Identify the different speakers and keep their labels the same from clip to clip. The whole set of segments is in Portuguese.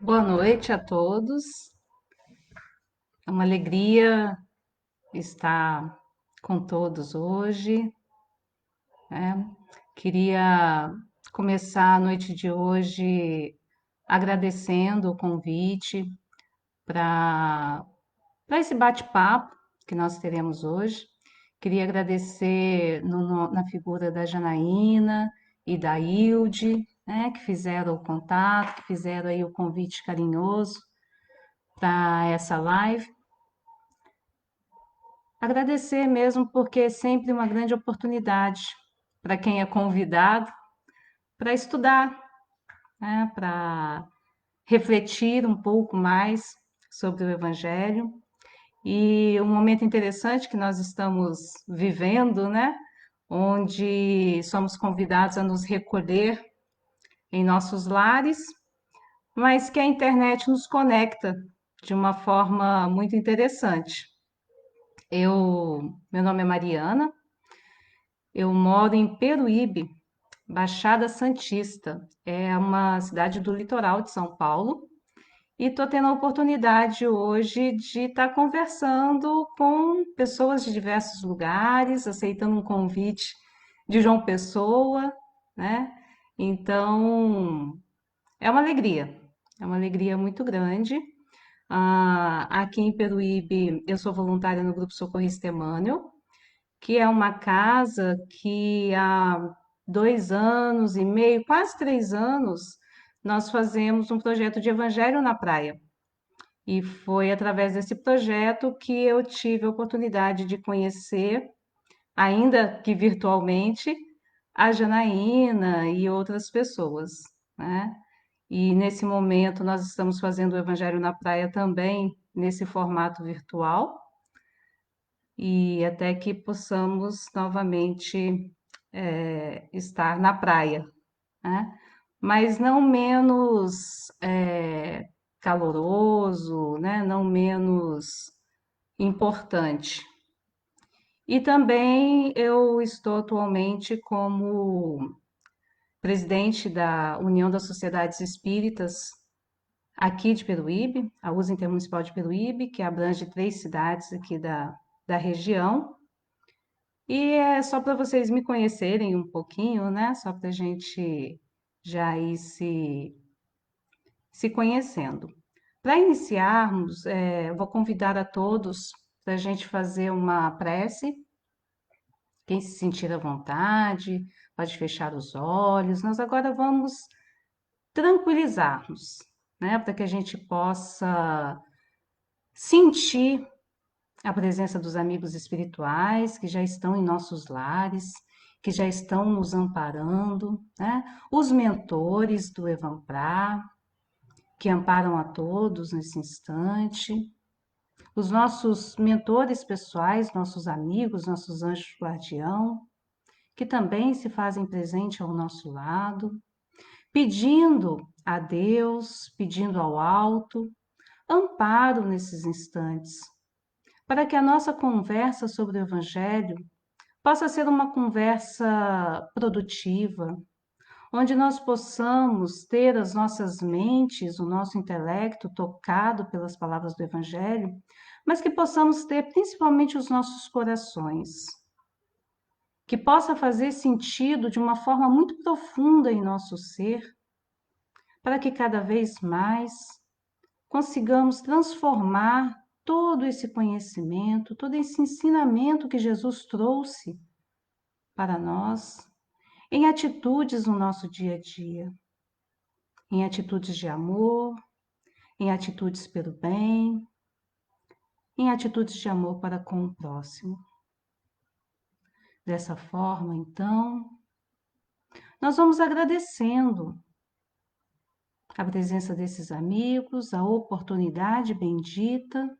Speaker 1: Boa noite a todos. É uma alegria estar com todos hoje, né? Queria começar a noite de hoje agradecendo o convite para esse bate-papo que nós teremos hoje. Queria agradecer na figura da Janaína e da Hilde, né, que fizeram o contato, que fizeram aí o convite carinhoso para essa live. Agradecer mesmo, porque é sempre uma grande oportunidade para quem é convidado para estudar, né, para refletir um pouco mais sobre o Evangelho. E um momento interessante que nós estamos vivendo, né, onde somos convidados a nos recolher em nossos lares, mas que a internet nos conecta de uma forma muito interessante. Meu nome é Mariana. Eu moro em Peruíbe, Baixada Santista. É uma cidade do litoral de São Paulo. E estou tendo a oportunidade hoje de estar conversando com pessoas de diversos lugares, aceitando um convite de João Pessoa, né? Então, é uma alegria muito grande. Aqui em Peruíbe, eu sou voluntária no Grupo Socorrista Emmanuel, que é uma casa que há 2 anos e meio, quase 3 anos, nós fazemos um projeto de Evangelho na Praia. E foi através desse projeto que eu tive a oportunidade de conhecer, ainda que virtualmente, a Janaína e outras pessoas, né? E nesse momento nós estamos fazendo o Evangelho na Praia também nesse formato virtual e até que possamos novamente estar na praia, né? Mas não menos caloroso, né? Não menos importante. E também eu estou atualmente como presidente da União das Sociedades Espíritas aqui de Peruíbe, a USA Intermunicipal de Peruíbe, que abrange 3 cidades aqui da região. E é só para vocês me conhecerem um pouquinho, né? Só para a gente já ir se conhecendo. Para iniciarmos, eu vou convidar a todos para a gente fazer uma prece. Quem se sentir à vontade, pode fechar os olhos. Nós agora vamos tranquilizarmos, né? Para que a gente possa sentir a presença dos amigos espirituais que já estão em nossos lares, que já estão nos amparando, né? Os mentores do Evanprá, que amparam a todos nesse instante, os nossos mentores pessoais, nossos amigos, nossos anjos guardião, que também se fazem presente ao nosso lado, pedindo a Deus, pedindo ao alto, amparo nesses instantes, para que a nossa conversa sobre o Evangelho possa ser uma conversa produtiva, onde nós possamos ter as nossas mentes, o nosso intelecto tocado pelas palavras do Evangelho, mas que possamos ter principalmente os nossos corações, que possa fazer sentido de uma forma muito profunda em nosso ser, para que cada vez mais consigamos transformar todo esse conhecimento, todo esse ensinamento que Jesus trouxe para nós em atitudes no nosso dia a dia, em atitudes de amor, em atitudes pelo bem, em atitudes de amor para com o próximo. Dessa forma, então, nós vamos agradecendo a presença desses amigos, a oportunidade bendita,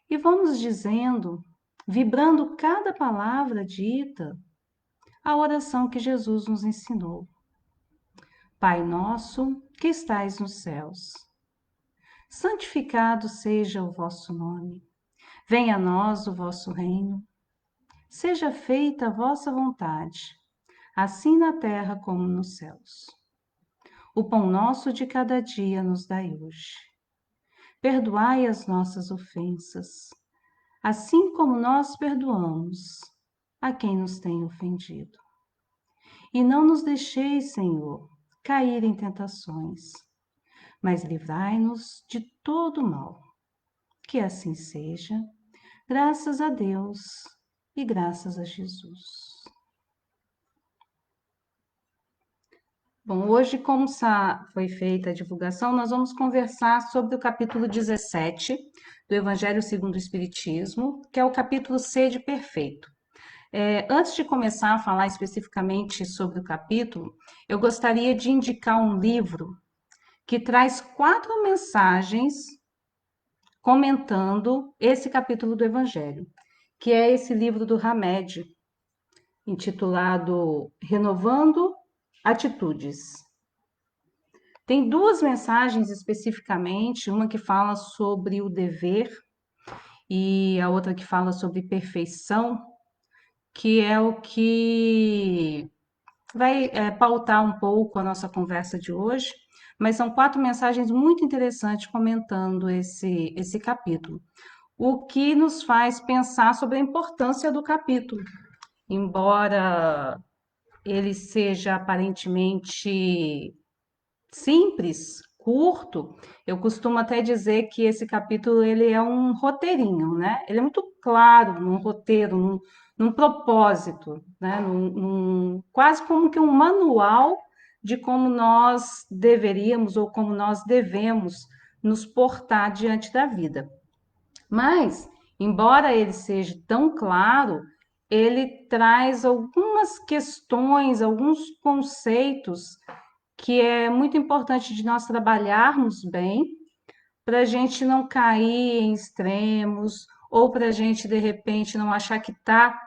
Speaker 1: e vamos dizendo, vibrando cada palavra dita, a oração que Jesus nos ensinou. Pai nosso, que estais nos céus, santificado seja o vosso nome. Venha a nós o vosso reino. Seja feita a vossa vontade, assim na terra como nos céus. O pão nosso de cada dia nos dai hoje. Perdoai as nossas ofensas, assim como nós perdoamos a quem nos tem ofendido. E não nos deixeis, Senhor, cair em tentações, mas livrai-nos de todo mal. Que assim seja, graças a Deus e graças a Jesus. Bom, hoje, como foi feita a divulgação, nós vamos conversar sobre o capítulo 17 do Evangelho segundo o Espiritismo, que é o capítulo Sede Perfeito. Antes de começar a falar especificamente sobre o capítulo, eu gostaria de indicar um livro que traz 4 mensagens comentando esse capítulo do Evangelho, que é esse livro do Hamed, intitulado Renovando Atitudes. Tem 2 mensagens especificamente, uma que fala sobre o dever e a outra que fala sobre perfeição, que é o que vai pautar um pouco a nossa conversa de hoje, mas são 4 mensagens muito interessantes comentando esse capítulo, o que nos faz pensar sobre a importância do capítulo, embora ele seja aparentemente simples, curto, eu costumo até dizer que esse capítulo ele é um roteirinho, né? Ele é muito claro num roteiro, num propósito, né? Quase como que um manual de como nós deveríamos ou como nós devemos nos portar diante da vida. Mas, embora ele seja tão claro, ele traz algumas questões, alguns conceitos que é muito importante de nós trabalharmos bem, para a gente não cair em extremos, ou para a gente, de repente, não achar que está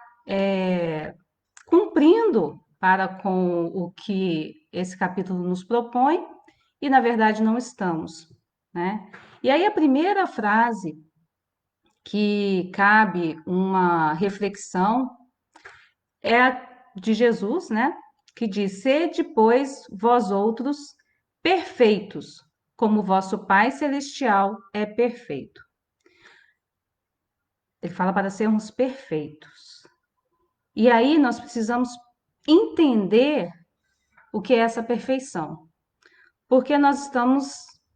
Speaker 1: cumprindo para com o que esse capítulo nos propõe, e na verdade não estamos, né? E aí a primeira frase que cabe uma reflexão é a de Jesus, né? Que diz: sede, pois, vós outros perfeitos, como vosso Pai Celestial é perfeito. Ele fala para sermos perfeitos. E aí nós precisamos entender o que é essa perfeição. Porque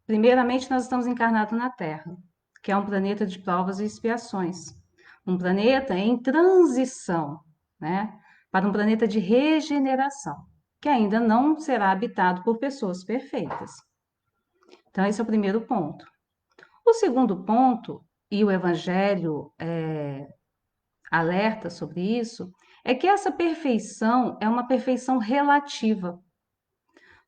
Speaker 1: primeiramente, nós estamos encarnados na Terra, que é um planeta de provas e expiações. Um planeta em transição, né? Para um planeta de regeneração, que ainda não será habitado por pessoas perfeitas. Então, esse é o primeiro ponto. O segundo ponto, e o Evangelho alerta sobre isso, é que essa perfeição é uma perfeição relativa.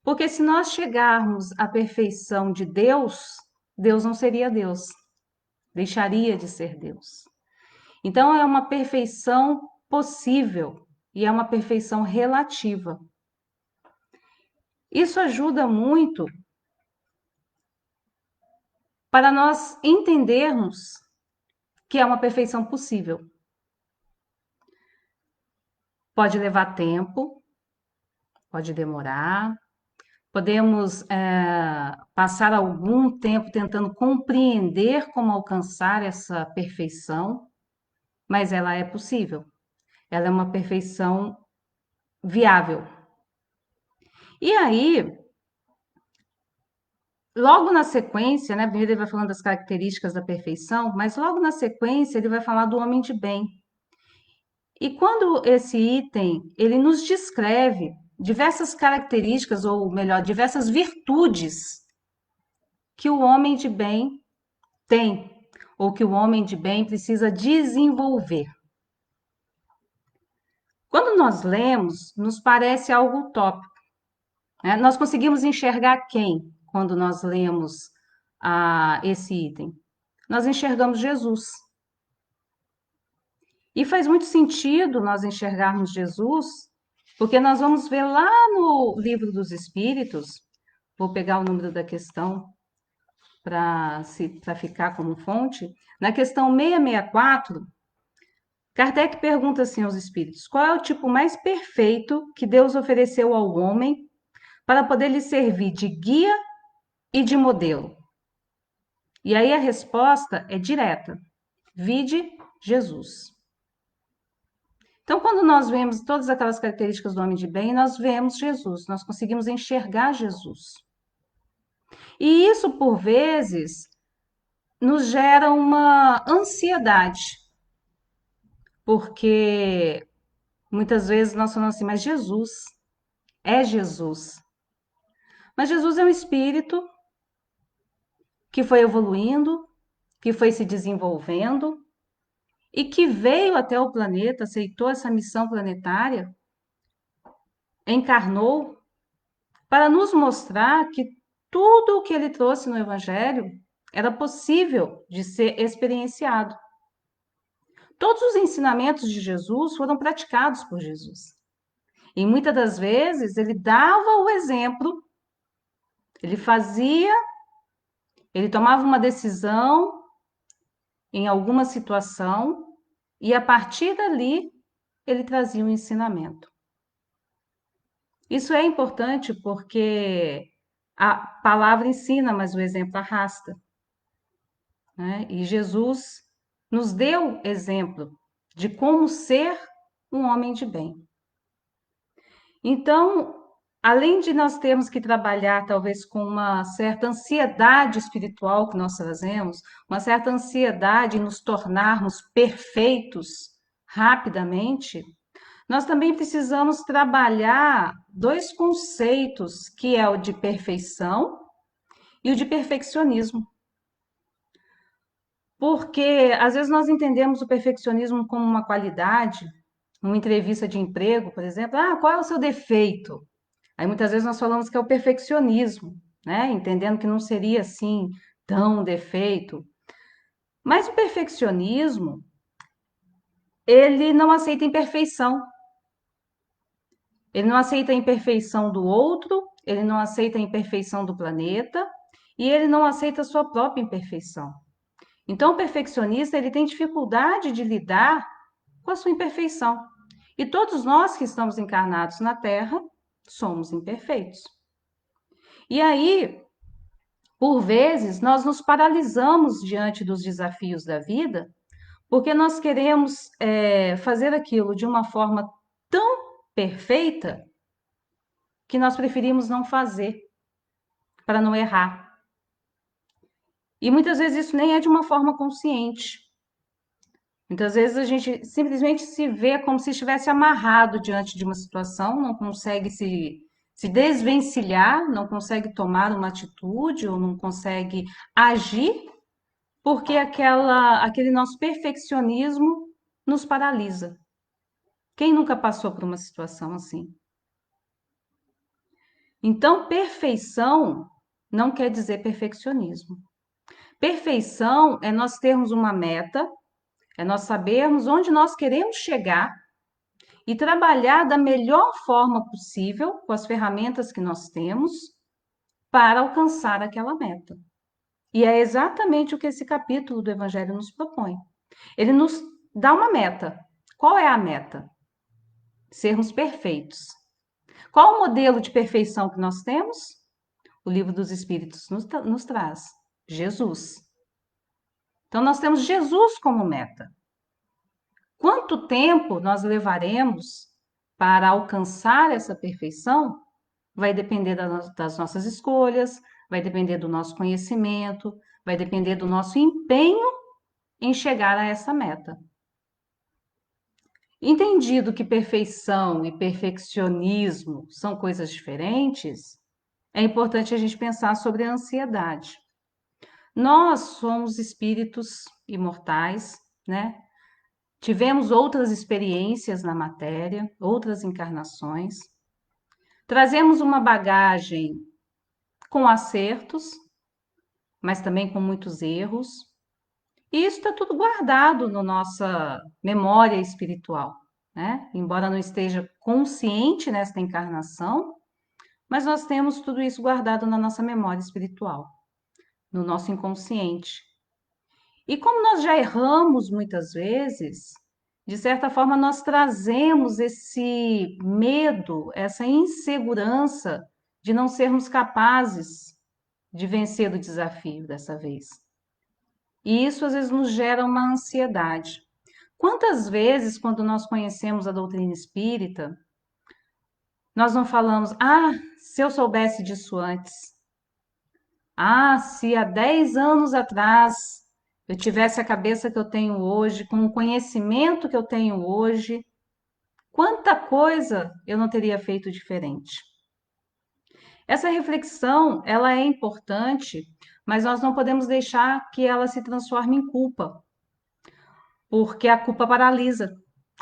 Speaker 1: Porque se nós chegarmos à perfeição de Deus, Deus não seria Deus, deixaria de ser Deus. Então, é uma perfeição possível e é uma perfeição relativa. Isso ajuda muito para nós entendermos que é uma perfeição possível. Pode levar tempo, pode demorar, podemos passar algum tempo tentando compreender como alcançar essa perfeição, mas ela é possível. Ela é uma perfeição viável. E aí, logo na sequência, né? Primeiro ele vai falando das características da perfeição, mas logo na sequência ele vai falar do homem de bem. E quando esse item, ele nos descreve diversas características, ou melhor, diversas virtudes que o homem de bem tem, ou que o homem de bem precisa desenvolver. Quando nós lemos, nos parece algo utópico, né? Nós conseguimos enxergar quem quando nós lemos esse item? Nós enxergamos Jesus. E faz muito sentido nós enxergarmos Jesus, porque nós vamos ver lá no Livro dos Espíritos, vou pegar o número da questão para ficar como fonte, na questão 664, Kardec pergunta assim aos espíritos: qual é o tipo mais perfeito que Deus ofereceu ao homem para poder lhe servir de guia e de modelo? E aí a resposta é direta: vide Jesus. Então, quando nós vemos todas aquelas características do homem de bem, nós vemos Jesus, nós conseguimos enxergar Jesus. E isso, por vezes, nos gera uma ansiedade, porque muitas vezes nós falamos assim, mas Jesus é Jesus. Mas Jesus é um espírito que foi evoluindo, que foi se desenvolvendo e que veio até o planeta, aceitou essa missão planetária, encarnou para nos mostrar que tudo o que ele trouxe no Evangelho era possível de ser experienciado. Todos os ensinamentos de Jesus foram praticados por Jesus. E muitas das vezes ele dava o exemplo, ele fazia, ele tomava uma decisão em alguma situação e a partir dali ele trazia um ensinamento. Isso é importante porque a palavra ensina, mas o exemplo arrasta, né? E Jesus nos deu exemplo de como ser um homem de bem. Então, além de nós termos que trabalhar talvez com uma certa ansiedade espiritual que nós trazemos, uma certa ansiedade em nos tornarmos perfeitos rapidamente, nós também precisamos trabalhar dois conceitos, que é o de perfeição e o de perfeccionismo. Porque às vezes nós entendemos o perfeccionismo como uma qualidade, numa entrevista de emprego, por exemplo, qual é o seu defeito? Aí muitas vezes nós falamos que é o perfeccionismo, né? Entendendo que não seria assim tão defeito. Mas o perfeccionismo, ele não aceita imperfeição. Ele não aceita a imperfeição do outro, ele não aceita a imperfeição do planeta e ele não aceita a sua própria imperfeição. Então, o perfeccionista, ele tem dificuldade de lidar com a sua imperfeição. E todos nós que estamos encarnados na Terra somos imperfeitos. E aí, por vezes, nós nos paralisamos diante dos desafios da vida, porque nós queremos fazer aquilo de uma forma tão perfeita que nós preferimos não fazer, para não errar. E muitas vezes isso nem é de uma forma consciente. Muitas vezes a gente simplesmente se vê como se estivesse amarrado diante de uma situação, não consegue se desvencilhar, não consegue tomar uma atitude ou não consegue agir, porque aquele nosso perfeccionismo nos paralisa. Quem nunca passou por uma situação assim? Então, perfeição não quer dizer perfeccionismo. Perfeição é nós termos uma meta, é nós sabermos onde nós queremos chegar e trabalhar da melhor forma possível com as ferramentas que nós temos para alcançar aquela meta. E é exatamente o que esse capítulo do Evangelho nos propõe. Ele nos dá uma meta. Qual é a meta? Sermos perfeitos. Qual o modelo de perfeição que nós temos? O Livro dos Espíritos nos traz Jesus. Então, nós temos Jesus como meta. Quanto tempo nós levaremos para alcançar essa perfeição? Vai depender das nossas escolhas, vai depender do nosso conhecimento, vai depender do nosso empenho em chegar a essa meta. Entendido que perfeição e perfeccionismo são coisas diferentes, é importante a gente pensar sobre a ansiedade. Nós somos espíritos imortais, né? Tivemos outras experiências na matéria, outras encarnações. Trazemos uma bagagem com acertos, mas também com muitos erros. E isso está tudo guardado na nossa memória espiritual, né? Embora não esteja consciente nesta encarnação, mas nós temos tudo isso guardado na nossa memória espiritual, no nosso inconsciente. E como nós já erramos muitas vezes, de certa forma nós trazemos esse medo, essa insegurança de não sermos capazes de vencer o desafio dessa vez. E isso às vezes nos gera uma ansiedade. Quantas vezes, quando nós conhecemos a doutrina espírita, nós não falamos, se eu soubesse disso antes, se há 10 anos atrás eu tivesse a cabeça que eu tenho hoje, com o conhecimento que eu tenho hoje, quanta coisa eu não teria feito diferente. Essa reflexão, ela é importante, mas nós não podemos deixar que ela se transforme em culpa, porque a culpa paralisa,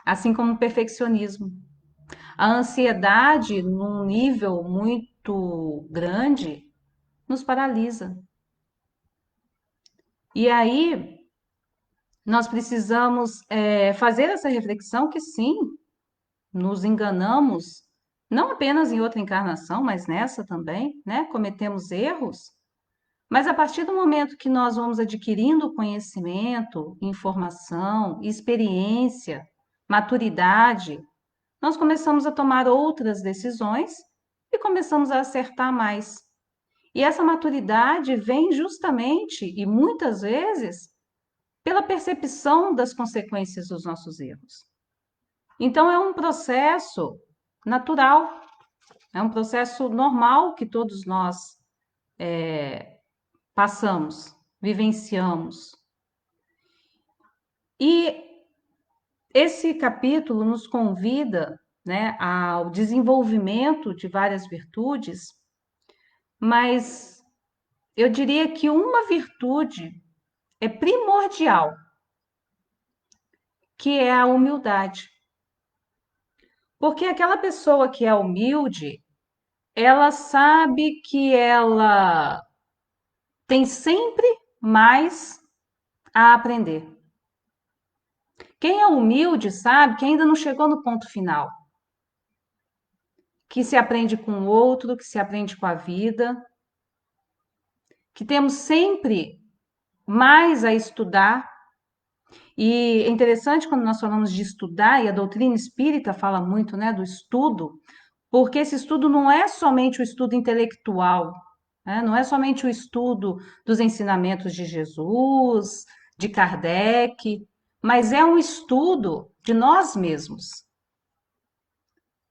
Speaker 1: assim como o perfeccionismo. A ansiedade, num nível muito grande, nos paralisa. E aí, nós precisamos fazer essa reflexão que sim, nos enganamos, não apenas em outra encarnação, mas nessa também, né? Cometemos erros, mas a partir do momento que nós vamos adquirindo conhecimento, informação, experiência, maturidade, nós começamos a tomar outras decisões e começamos a acertar mais. E essa maturidade vem justamente, e muitas vezes, pela percepção das consequências dos nossos erros. Então, é um processo natural, é um processo normal que todos nós passamos, vivenciamos. E esse capítulo nos convida, né, ao desenvolvimento de várias virtudes, mas eu diria que uma virtude é primordial, que é a humildade. Porque aquela pessoa que é humilde, ela sabe que ela tem sempre mais a aprender. Quem é humilde sabe que ainda não chegou no ponto final, que se aprende com o outro, que se aprende com a vida, que temos sempre mais a estudar. E é interessante quando nós falamos de estudar, e a doutrina espírita fala muito, né, do estudo, porque esse estudo não é somente o estudo intelectual, né? Não é somente o estudo dos ensinamentos de Jesus, de Kardec, mas é um estudo de nós mesmos,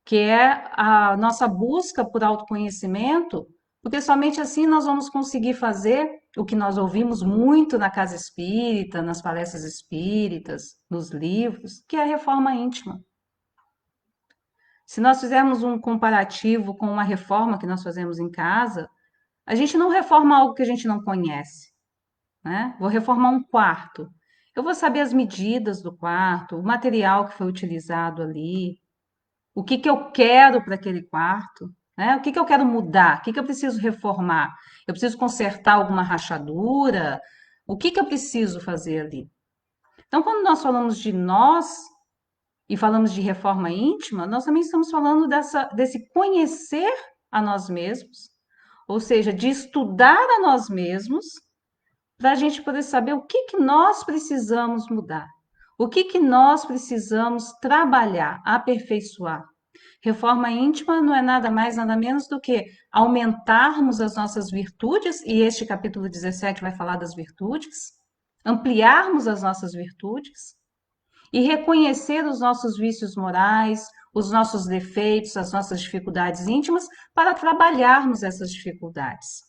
Speaker 1: que é a nossa busca por autoconhecimento, porque somente assim nós vamos conseguir fazer o que nós ouvimos muito na casa espírita, nas palestras espíritas, nos livros, que é a reforma íntima. Se nós fizermos um comparativo com uma reforma que nós fazemos em casa, a gente não reforma algo que a gente não conhece, né? Vou reformar um quarto. Eu vou saber as medidas do quarto, o material que foi utilizado ali, o que que eu quero para aquele quarto, né? O que que eu quero mudar, o que que eu preciso reformar? Eu preciso consertar alguma rachadura? O que que eu preciso fazer ali? Então, quando nós falamos de nós e falamos de reforma íntima, nós também estamos falando desse conhecer a nós mesmos, ou seja, de estudar a nós mesmos, para a gente poder saber o que que nós precisamos mudar, o que que nós precisamos trabalhar, aperfeiçoar. Reforma íntima não é nada mais, nada menos do que aumentarmos as nossas virtudes, e este capítulo 17 vai falar das virtudes, ampliarmos as nossas virtudes e reconhecer os nossos vícios morais, os nossos defeitos, as nossas dificuldades íntimas, para trabalharmos essas dificuldades.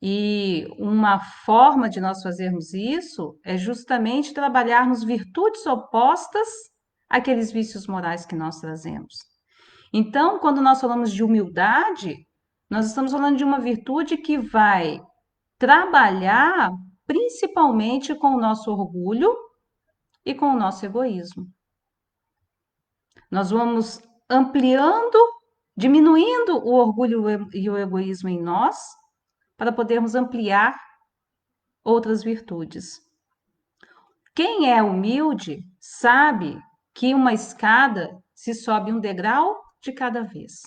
Speaker 1: E uma forma de nós fazermos isso é justamente trabalharmos virtudes opostas àqueles vícios morais que nós trazemos. Então, quando nós falamos de humildade, nós estamos falando de uma virtude que vai trabalhar principalmente com o nosso orgulho e com o nosso egoísmo. Nós vamos ampliando, diminuindo o orgulho e o egoísmo em nós, para podermos ampliar outras virtudes. Quem é humilde sabe que uma escada se sobe um degrau de cada vez.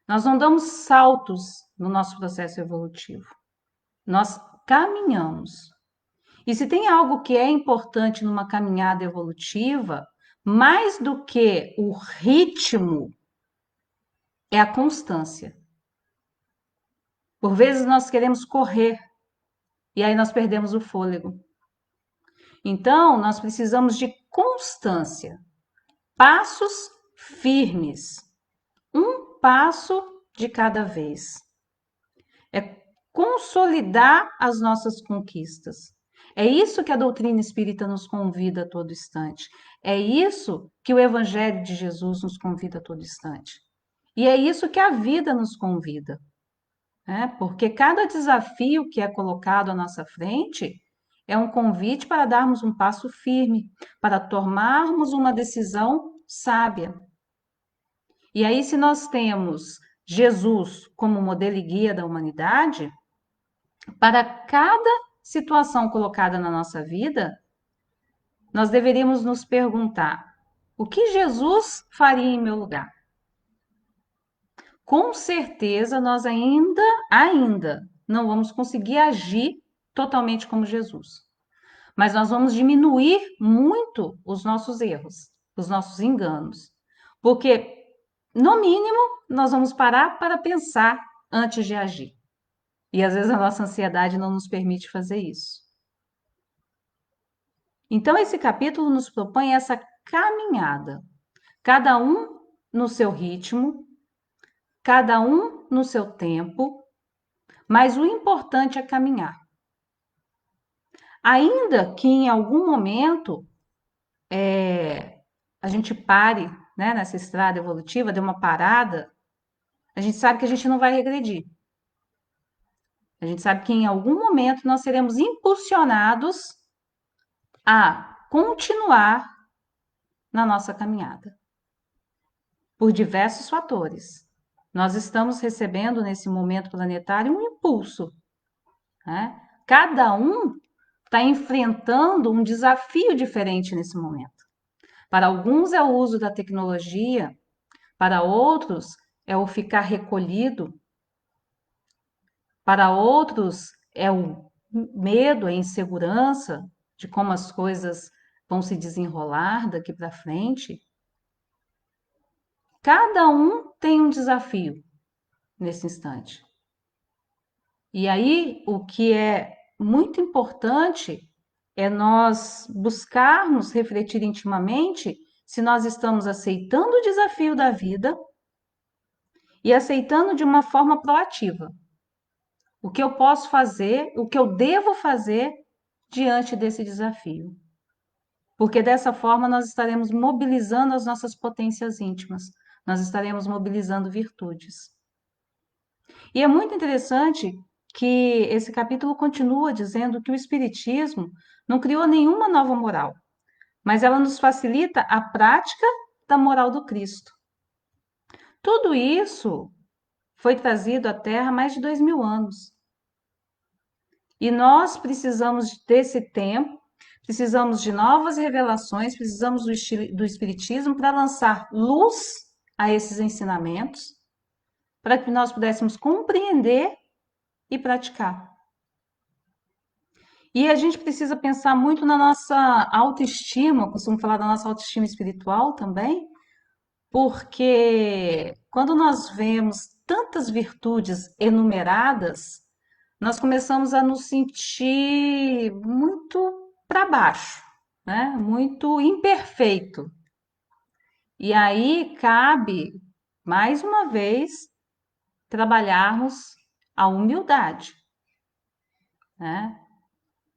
Speaker 1: Nós não damos saltos no nosso processo evolutivo. Nós caminhamos. E se tem algo que é importante numa caminhada evolutiva, mais do que o ritmo é a constância. Por vezes nós queremos correr e aí nós perdemos o fôlego. Então, nós precisamos de constância, passos firmes, um passo de cada vez. É consolidar as nossas conquistas. É isso que a doutrina espírita nos convida a todo instante. É isso que o Evangelho de Jesus nos convida a todo instante. E é isso que a vida nos convida, né? Porque cada desafio que é colocado à nossa frente é um convite para darmos um passo firme, para tomarmos uma decisão sábia. E aí, se nós temos Jesus como modelo e guia da humanidade, para cada situação colocada na nossa vida, nós deveríamos nos perguntar: o que Jesus faria em meu lugar? Com certeza nós ainda não vamos conseguir agir totalmente como Jesus, mas nós vamos diminuir muito os nossos erros, os nossos enganos, porque no mínimo nós vamos parar para pensar antes de agir. E às vezes a nossa ansiedade não nos permite fazer isso. Então, esse capítulo nos propõe essa caminhada, cada um no seu ritmo, cada um no seu tempo, mas o importante é caminhar. Ainda que em algum momento a gente pare, né, nessa estrada evolutiva, dê uma parada, a gente sabe que a gente não vai regredir. A gente sabe que em algum momento nós seremos impulsionados a continuar na nossa caminhada, por diversos fatores. Nós estamos recebendo nesse momento planetário um impulso, né? Cada um está enfrentando um desafio diferente nesse momento. Para alguns é o uso da tecnologia, para outros é o ficar recolhido, para outros é o medo, a insegurança de como as coisas vão se desenrolar daqui para frente. Cada um tem um desafio nesse instante. E aí, o que é muito importante é nós buscarmos refletir intimamente se nós estamos aceitando o desafio da vida e aceitando de uma forma proativa. O que eu posso fazer, o que eu devo fazer diante desse desafio. Porque dessa forma nós estaremos mobilizando as nossas potências íntimas, nós estaremos mobilizando virtudes. E é muito interessante que esse capítulo continua dizendo que o Espiritismo não criou nenhuma nova moral, mas ela nos facilita a prática da moral do Cristo. Tudo isso foi trazido à Terra há mais de 2000 anos. E nós precisamos desse tempo, precisamos de novas revelações, precisamos do Espiritismo para lançar luz a esses ensinamentos, para que nós pudéssemos compreender e praticar. E a gente precisa pensar muito na nossa autoestima, costumo falar da nossa autoestima espiritual também, porque quando nós vemos tantas virtudes enumeradas, nós começamos a nos sentir muito para baixo, né? Muito imperfeito. E aí cabe, mais uma vez, trabalharmos a humildade, né?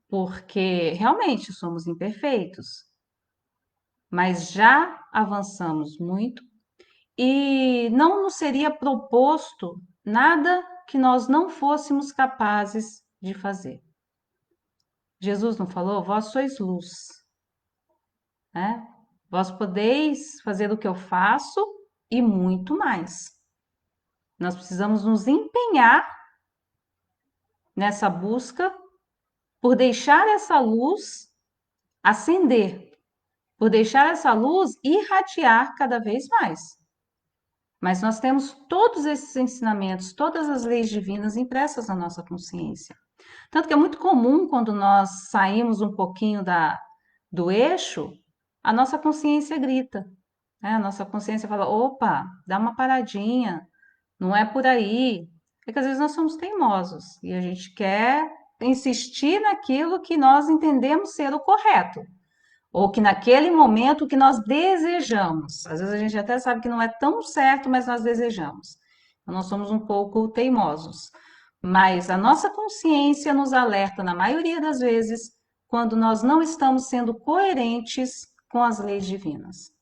Speaker 1: Porque realmente somos imperfeitos, mas já avançamos muito e não nos seria proposto nada que nós não fôssemos capazes de fazer. Jesus não falou: vós sois luz, né? Vós podeis fazer o que eu faço e muito mais. Nós precisamos nos empenhar nessa busca por deixar essa luz acender, por deixar essa luz irradiar cada vez mais. Mas nós temos todos esses ensinamentos, todas as leis divinas impressas na nossa consciência. Tanto que é muito comum quando nós saímos um pouquinho do eixo, a nossa consciência grita, né? A nossa consciência fala: opa, dá uma paradinha, Não é por aí. É que às vezes nós somos teimosos e a gente quer insistir naquilo que nós entendemos ser o correto, ou que naquele momento que nós desejamos. Às vezes a gente até sabe que não é tão certo, mas nós desejamos. Então, nós somos um pouco teimosos. Mas a nossa consciência nos alerta, na maioria das vezes, quando nós não estamos sendo coerentes com as leis divinas.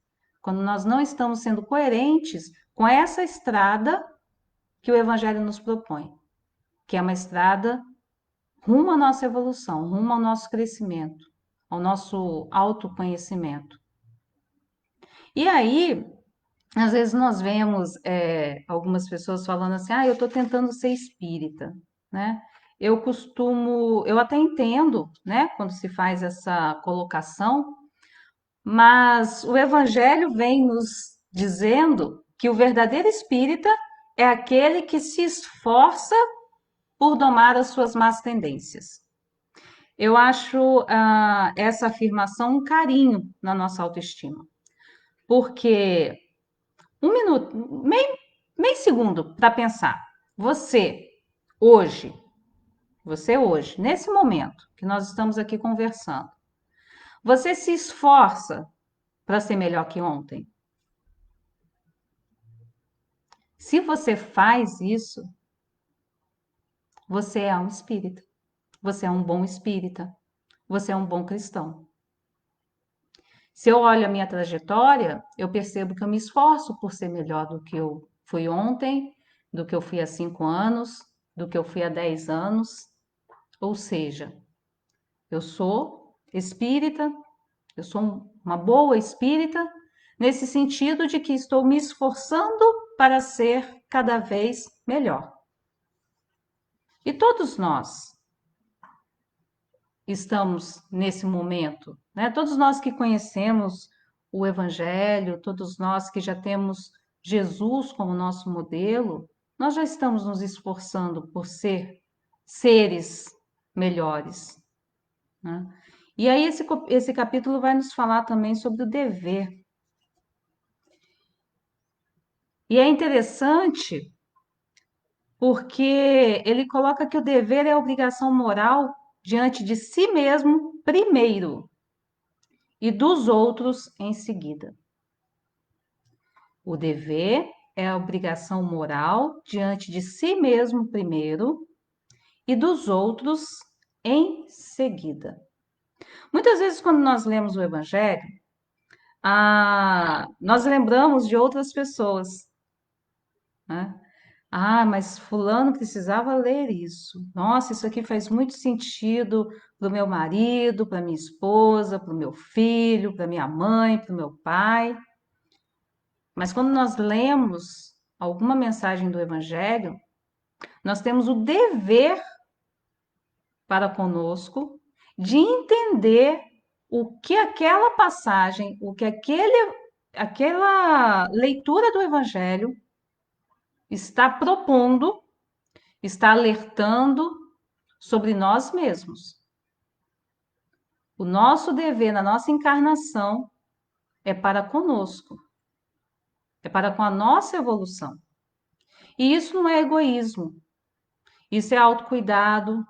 Speaker 1: Quando nós não estamos sendo coerentes com essa estrada que o Evangelho nos propõe, que é uma estrada rumo à nossa evolução, rumo ao nosso crescimento, ao nosso autoconhecimento. E aí, às vezes nós vemos algumas pessoas falando assim, eu estou tentando ser espírita, né? Eu até entendo, né, quando se faz essa colocação, mas o Evangelho vem nos dizendo que o verdadeiro espírita é aquele que se esforça por domar as suas más tendências. Eu acho essa afirmação um carinho na nossa autoestima, porque um minuto, meio segundo para pensar. Você hoje, você hoje, nesse momento que nós estamos aqui conversando, você se esforça para ser melhor que ontem? Se você faz isso, você é um espírita, você é um bom espírita, você é um bom cristão. Se eu olho a minha trajetória, eu percebo que eu me esforço por ser melhor do que eu fui ontem, do que eu fui há 5 anos, do que eu fui há 10 anos. Ou seja, eu sou espírita, eu sou uma boa espírita, nesse sentido de que estou me esforçando para ser cada vez melhor. E todos nós estamos nesse momento, né? Todos nós que conhecemos o Evangelho, todos nós que já temos Jesus como nosso modelo, nós já estamos nos esforçando por ser seres melhores, né? E aí esse capítulo vai nos falar também sobre o dever. E é interessante porque ele coloca que o dever é a obrigação moral diante de si mesmo primeiro e dos outros em seguida. O dever é a obrigação moral diante de si mesmo primeiro e dos outros em seguida. Muitas vezes, quando nós lemos o Evangelho, nós lembramos de outras pessoas, né? Mas fulano precisava ler isso. Nossa, isso aqui faz muito sentido para o meu marido, para minha esposa, para o meu filho, para minha mãe, para o meu pai. Mas quando nós lemos alguma mensagem do Evangelho, nós temos o dever para conosco de entender o que aquela passagem, o que aquela leitura do Evangelho está propondo, está alertando sobre nós mesmos. O nosso dever na nossa encarnação é para conosco, é para com a nossa evolução. E isso não é egoísmo, isso é autocuidado,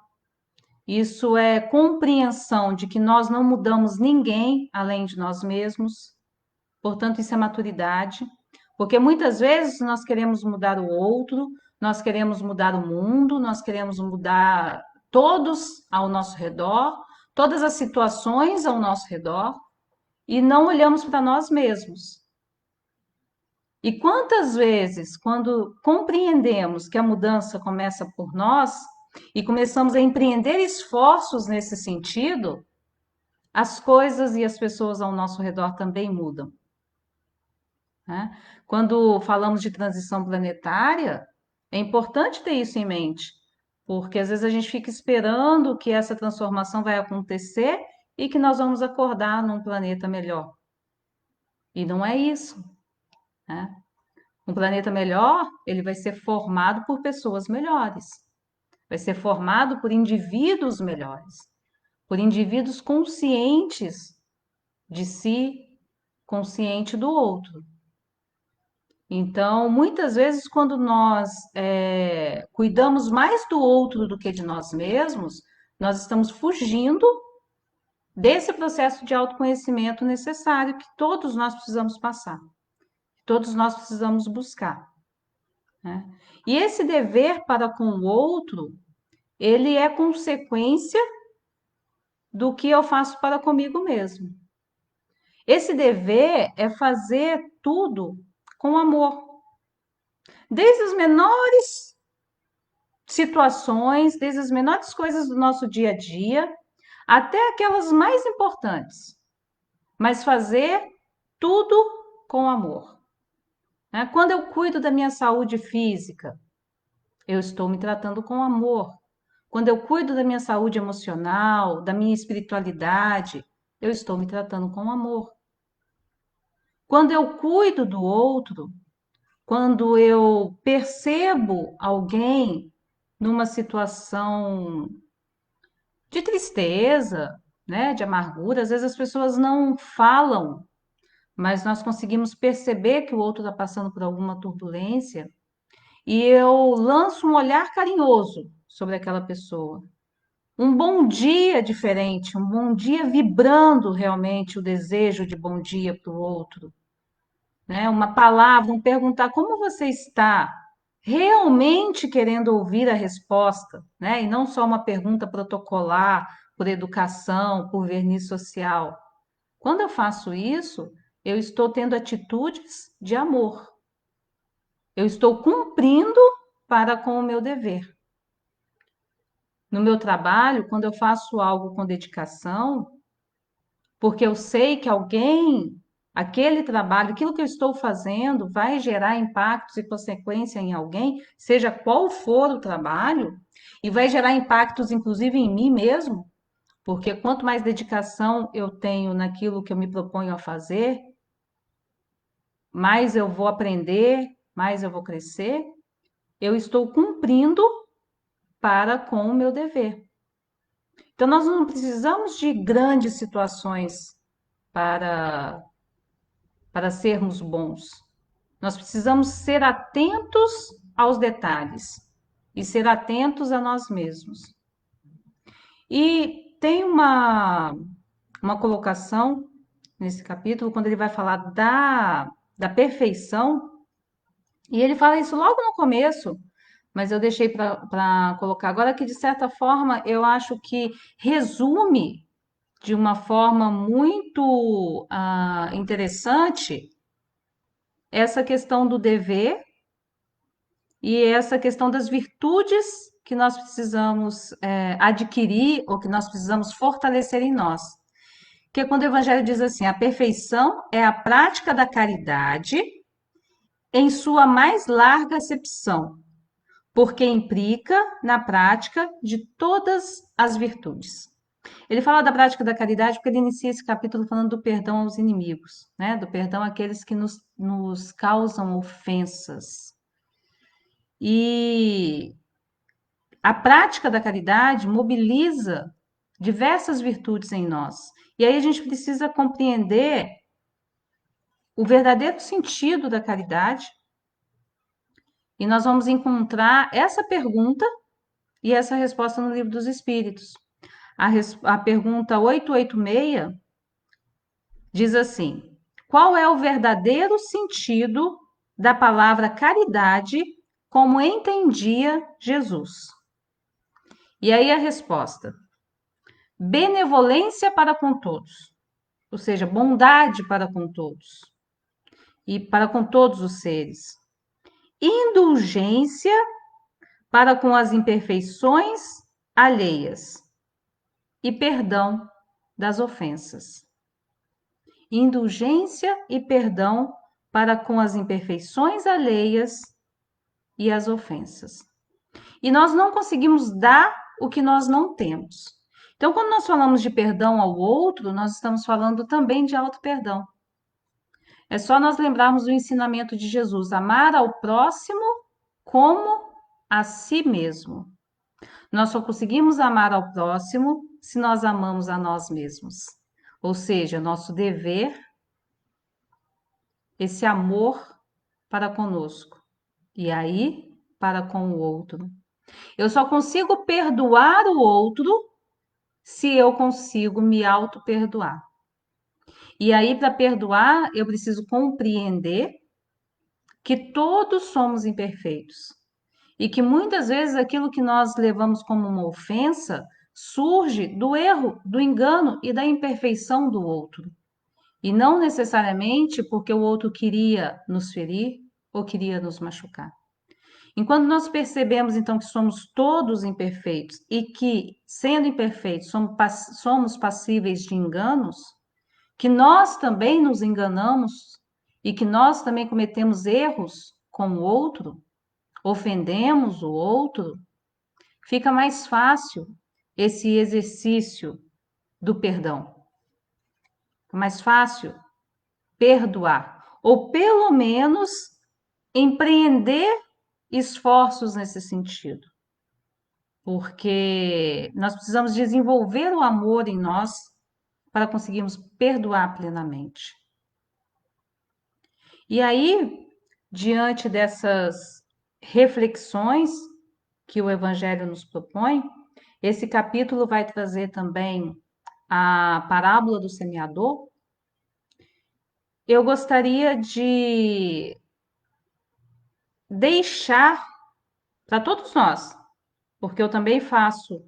Speaker 1: isso é compreensão de que nós não mudamos ninguém além de nós mesmos, portanto, isso é maturidade, porque muitas vezes nós queremos mudar o outro, nós queremos mudar o mundo, nós queremos mudar todos ao nosso redor, todas as situações ao nosso redor, e não olhamos para nós mesmos. E quantas vezes, quando compreendemos que a mudança começa por nós e começamos a empreender esforços nesse sentido, as coisas e as pessoas ao nosso redor também mudam, né? Quando falamos de transição planetária, é importante ter isso em mente, porque às vezes a gente fica esperando que essa transformação vai acontecer e que nós vamos acordar num planeta melhor. E não é isso, né? Um planeta melhor, ele vai ser formado por pessoas melhores, vai ser formado por indivíduos melhores, por indivíduos conscientes de si, consciente do outro. Então, muitas vezes, quando nós cuidamos mais do outro do que de nós mesmos, nós estamos fugindo desse processo de autoconhecimento necessário que todos nós precisamos passar, todos nós precisamos buscar, né? E esse dever para com o outro, ele é consequência do que eu faço para comigo mesmo. Esse dever é fazer tudo com amor, desde as menores situações, desde as menores coisas do nosso dia a dia, até aquelas mais importantes, mas fazer tudo com amor, né? Quando eu cuido da minha saúde física, eu estou me tratando com amor. Quando eu cuido da minha saúde emocional, da minha espiritualidade, eu estou me tratando com amor. Quando eu cuido do outro, quando eu percebo alguém numa situação de tristeza, né, de amargura, às vezes as pessoas não falam, mas nós conseguimos perceber que o outro está passando por alguma turbulência e eu lanço um olhar carinhoso sobre aquela pessoa. Um bom dia diferente, um bom dia vibrando realmente o desejo de bom dia para o outro, né? Uma palavra, um perguntar como você está, realmente querendo ouvir a resposta, né? E não só uma pergunta protocolar, por educação, por verniz social. Quando eu faço isso, eu estou tendo atitudes de amor. Eu estou cumprindo para com o meu dever. No meu trabalho, quando eu faço algo com dedicação, porque eu sei que alguém, aquele trabalho, aquilo que eu estou fazendo, vai gerar impactos e consequência em alguém, seja qual for o trabalho, e vai gerar impactos, inclusive, em mim mesmo, porque quanto mais dedicação eu tenho naquilo que eu me proponho a fazer, mais eu vou aprender, mais eu vou crescer, eu estou cumprindo para com o meu dever. Então, nós não precisamos de grandes situações para sermos bons. Nós precisamos ser atentos aos detalhes e ser atentos a nós mesmos. E tem uma colocação nesse capítulo, quando ele vai falar da perfeição, e ele fala isso logo no começo, mas eu deixei para colocar agora, que de certa forma eu acho que resume de uma forma muito interessante essa questão do dever e essa questão das virtudes que nós precisamos adquirir ou que nós precisamos fortalecer em nós. Que é quando o Evangelho diz assim: a perfeição é a prática da caridade em sua mais larga acepção, porque implica na prática de todas as virtudes. Ele fala da prática da caridade porque ele inicia esse capítulo falando do perdão aos inimigos, né? Do perdão àqueles que nos causam ofensas. E a prática da caridade mobiliza diversas virtudes em nós. E aí a gente precisa compreender o verdadeiro sentido da caridade. E nós vamos encontrar essa pergunta e essa resposta no Livro dos Espíritos. A pergunta 886 diz assim: qual é o verdadeiro sentido da palavra caridade como entendia Jesus? E aí a resposta: benevolência para com todos, ou seja, bondade para com todos e para com todos os seres. Indulgência para com as imperfeições alheias e perdão das ofensas. Indulgência e perdão para com as imperfeições alheias e as ofensas. E nós não conseguimos dar o que nós não temos. Então, quando nós falamos de perdão ao outro, nós estamos falando também de auto-perdão. É só nós lembrarmos do ensinamento de Jesus: amar ao próximo como a si mesmo. Nós só conseguimos amar ao próximo se nós amamos a nós mesmos. Ou seja, nosso dever, esse amor para conosco e aí para com o outro. Eu só consigo perdoar o outro se eu consigo me auto-perdoar. E aí, para perdoar, eu preciso compreender que todos somos imperfeitos e que muitas vezes aquilo que nós levamos como uma ofensa surge do erro, do engano e da imperfeição do outro. E não necessariamente porque o outro queria nos ferir ou queria nos machucar. Enquanto nós percebemos, então, que somos todos imperfeitos e que, sendo imperfeitos, somos passíveis de enganos, que nós também nos enganamos e que nós também cometemos erros com o outro, ofendemos o outro, fica mais fácil esse exercício do perdão. Fica mais fácil perdoar, ou pelo menos empreender esforços nesse sentido. Porque nós precisamos desenvolver o amor em nós para conseguirmos perdoar plenamente. E aí, diante dessas reflexões que o Evangelho nos propõe, esse capítulo vai trazer também a parábola do semeador. Eu gostaria de deixar para todos nós, porque eu também faço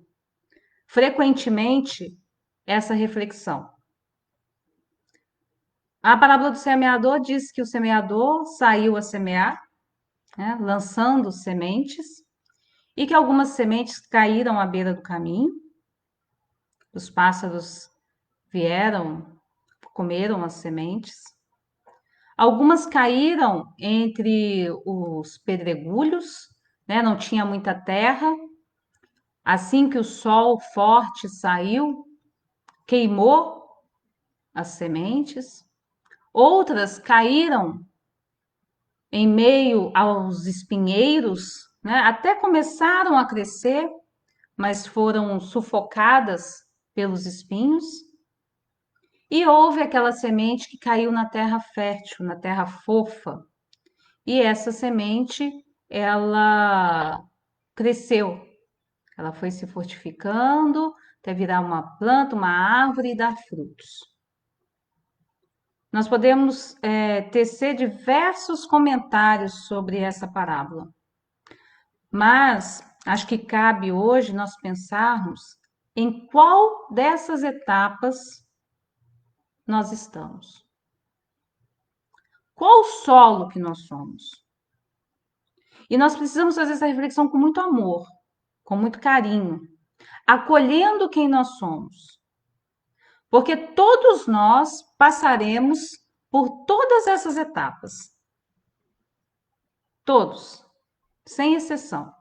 Speaker 1: frequentemente essa reflexão. A parábola do semeador diz que o semeador saiu a semear, né, lançando sementes, e que algumas sementes caíram à beira do caminho. Os pássaros vieram, comeram as sementes. Algumas caíram entre os pedregulhos, né, não tinha muita terra. Assim que o sol forte saiu, queimou as sementes. Outras caíram em meio aos espinheiros, né? Até começaram a crescer, mas foram sufocadas pelos espinhos. E houve aquela semente que caiu na terra fértil, na terra fofa. E essa semente, ela cresceu, ela foi se fortificando até virar uma planta, uma árvore e dar frutos. Nós podemos tecer diversos comentários sobre essa parábola, mas acho que cabe hoje nós pensarmos em qual dessas etapas nós estamos. Qual o solo que nós somos? E nós precisamos fazer essa reflexão com muito amor, com muito carinho, acolhendo quem nós somos. Porque todos nós passaremos por todas essas etapas. Todos, sem exceção.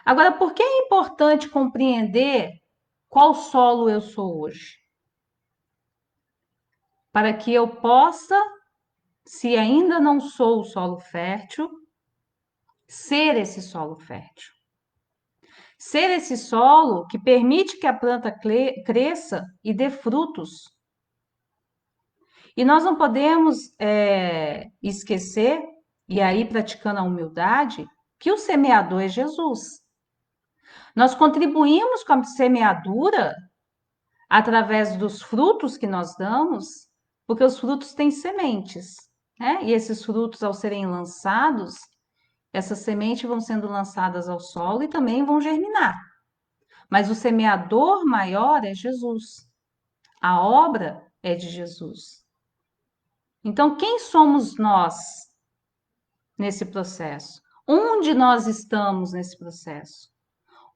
Speaker 1: Agora, por que é importante compreender qual solo eu sou hoje? Para que eu possa, se ainda não sou o solo fértil, ser esse solo fértil. Ser esse solo que permite que a planta cresça e dê frutos. E nós não podemos esquecer, e aí praticando a humildade, que o semeador é Jesus. Nós contribuímos com a semeadura através dos frutos que nós damos, porque os frutos têm sementes, né? E esses frutos, ao serem lançados, essas sementes vão sendo lançadas ao solo e também vão germinar. Mas o semeador maior é Jesus. A obra é de Jesus. Então, quem somos nós nesse processo? Onde nós estamos nesse processo?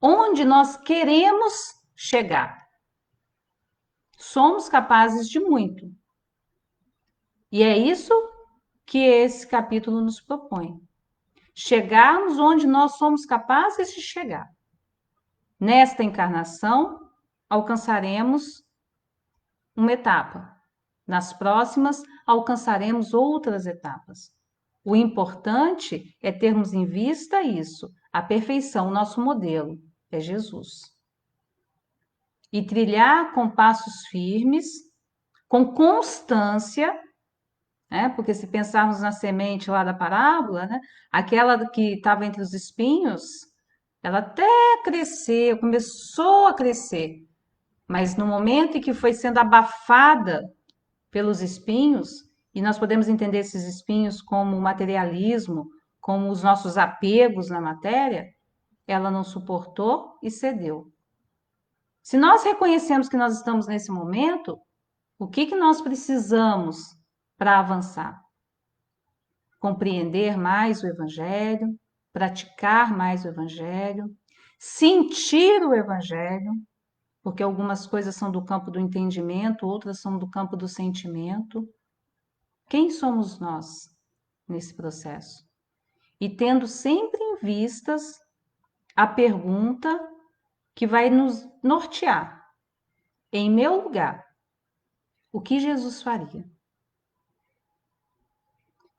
Speaker 1: Onde nós queremos chegar? Somos capazes de muito. E é isso que esse capítulo nos propõe. Chegarmos onde nós somos capazes de chegar. Nesta encarnação, alcançaremos uma etapa. Nas próximas, alcançaremos outras etapas. O importante é termos em vista isso, a perfeição, nosso modelo é Jesus. E trilhar com passos firmes, com constância, né? Porque se pensarmos na semente lá da parábola, né? Aquela que estava entre os espinhos, ela até cresceu, começou a crescer, mas no momento em que foi sendo abafada pelos espinhos, e nós podemos entender esses espinhos como materialismo, como os nossos apegos na matéria, ela não suportou e cedeu. Se nós reconhecemos que nós estamos nesse momento, o que nós precisamos para avançar? Compreender mais o Evangelho, praticar mais o Evangelho, sentir o Evangelho, porque algumas coisas são do campo do entendimento, outras são do campo do sentimento. Quem somos nós nesse processo? E tendo sempre em vistas a pergunta que vai nos nortear. Em meu lugar, o que Jesus faria?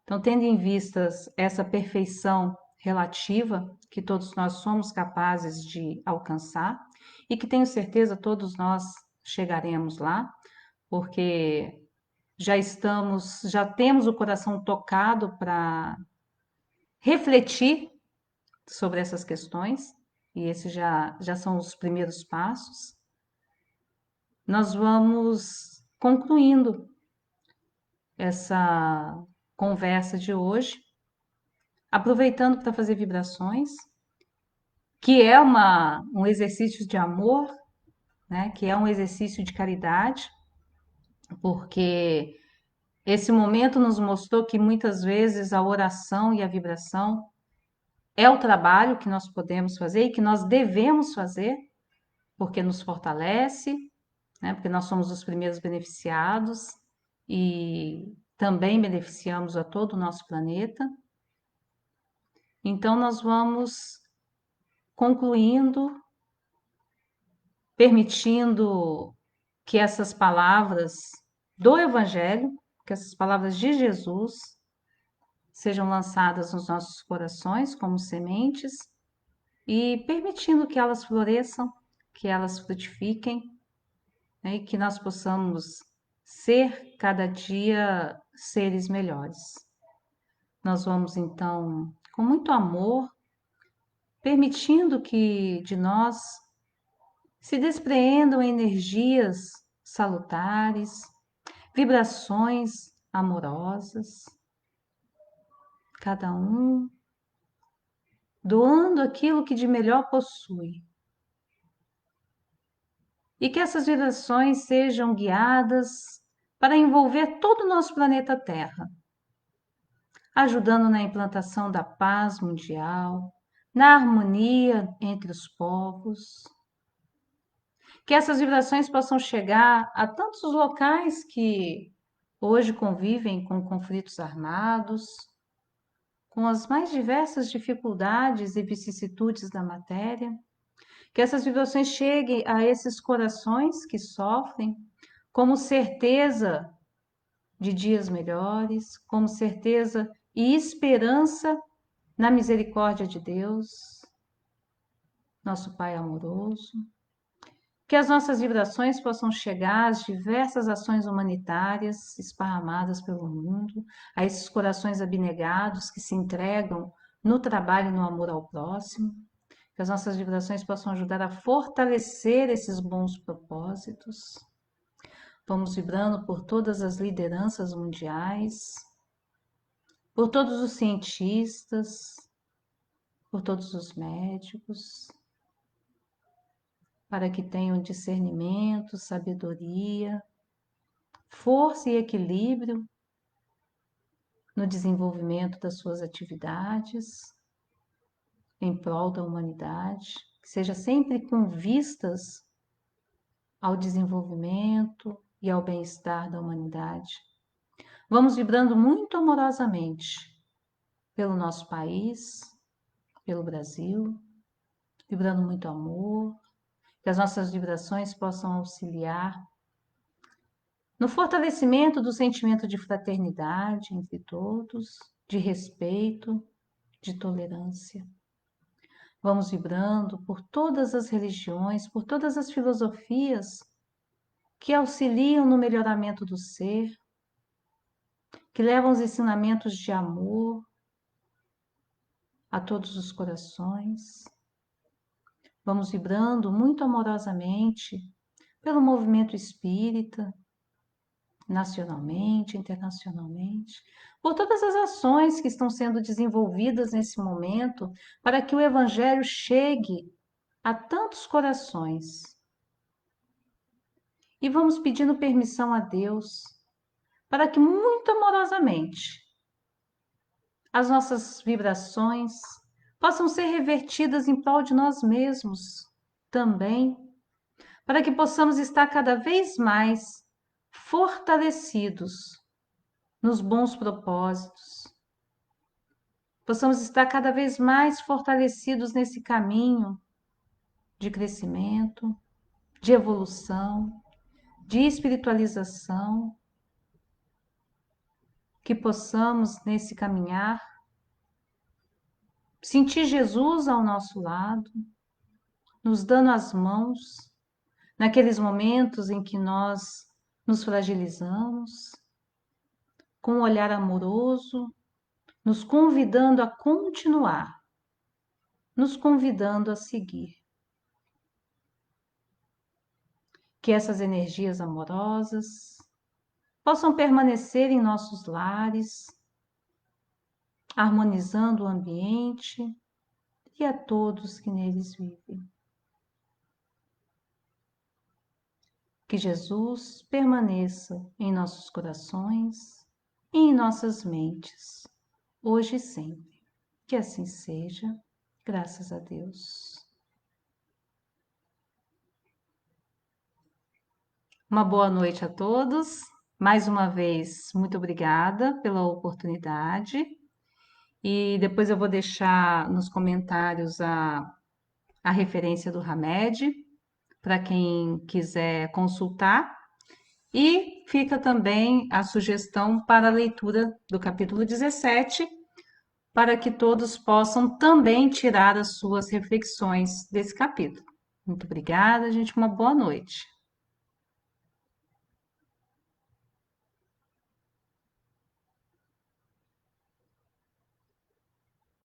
Speaker 1: Então, tendo em vistas essa perfeição relativa que todos nós somos capazes de alcançar e que tenho certeza todos nós chegaremos lá, porque já temos o coração tocado para refletir sobre essas questões, e esses já são os primeiros passos. Nós vamos concluindo essa conversa de hoje, aproveitando para fazer vibrações, que é um exercício de amor, né? Que é um exercício de caridade, porque esse momento nos mostrou que muitas vezes a oração e a vibração é o trabalho que nós podemos fazer e que nós devemos fazer, porque nos fortalece, né? Porque nós somos os primeiros beneficiados e também beneficiamos a todo o nosso planeta. Então, nós vamos concluindo, permitindo que essas palavras do Evangelho, que essas palavras de Jesus, sejam lançadas nos nossos corações como sementes e permitindo que elas floresçam, que elas frutifiquem, né, e que nós possamos ser cada dia seres melhores. Nós vamos então, com muito amor, permitindo que de nós se despreendam energias salutares, vibrações amorosas, cada um doando aquilo que de melhor possui. E que essas vibrações sejam guiadas para envolver todo o nosso planeta Terra, ajudando na implantação da paz mundial, na harmonia entre os povos. Que essas vibrações possam chegar a tantos locais que hoje convivem com conflitos armados, com as mais diversas dificuldades e vicissitudes da matéria. Que essas vibrações cheguem a esses corações que sofrem, como certeza de dias melhores, como certeza e esperança na misericórdia de Deus, nosso Pai amoroso. Que as nossas vibrações possam chegar às diversas ações humanitárias esparramadas pelo mundo, a esses corações abnegados que se entregam no trabalho e no amor ao próximo. Que as nossas vibrações possam ajudar a fortalecer esses bons propósitos. Vamos vibrando por todas as lideranças mundiais, por todos os cientistas, por todos os médicos, para que tenham discernimento, sabedoria, força e equilíbrio no desenvolvimento das suas atividades em prol da humanidade, que seja sempre com vistas ao desenvolvimento e ao bem-estar da humanidade. Vamos vibrando muito amorosamente pelo nosso país, pelo Brasil, vibrando muito amor, que as nossas vibrações possam auxiliar no fortalecimento do sentimento de fraternidade entre todos, de respeito, de tolerância. Vamos vibrando por todas as religiões, por todas as filosofias que auxiliam no melhoramento do ser, que levam os ensinamentos de amor a todos os corações. Vamos vibrando muito amorosamente pelo movimento espírita, nacionalmente, internacionalmente, por todas as ações que estão sendo desenvolvidas nesse momento para que o Evangelho chegue a tantos corações. E vamos pedindo permissão a Deus para que muito amorosamente as nossas vibrações possam ser revertidas em prol de nós mesmos também, para que possamos estar cada vez mais fortalecidos nos bons propósitos, possamos estar cada vez mais fortalecidos nesse caminho de crescimento, de evolução, de espiritualização, que possamos nesse caminhar sentir Jesus ao nosso lado, nos dando as mãos, naqueles momentos em que nós nos fragilizamos, com um olhar amoroso, nos convidando a continuar, nos convidando a seguir. Que essas energias amorosas possam permanecer em nossos lares, harmonizando o ambiente e a todos que neles vivem. Que Jesus permaneça em nossos corações e em nossas mentes, hoje e sempre. Que assim seja, graças a Deus. Uma boa noite a todos. Mais uma vez, muito obrigada pela oportunidade. E depois eu vou deixar nos comentários a referência do Hamed, para quem quiser consultar. E fica também a sugestão para a leitura do capítulo 17, para que todos possam também tirar as suas reflexões desse capítulo. Muito obrigada, gente. Uma boa noite.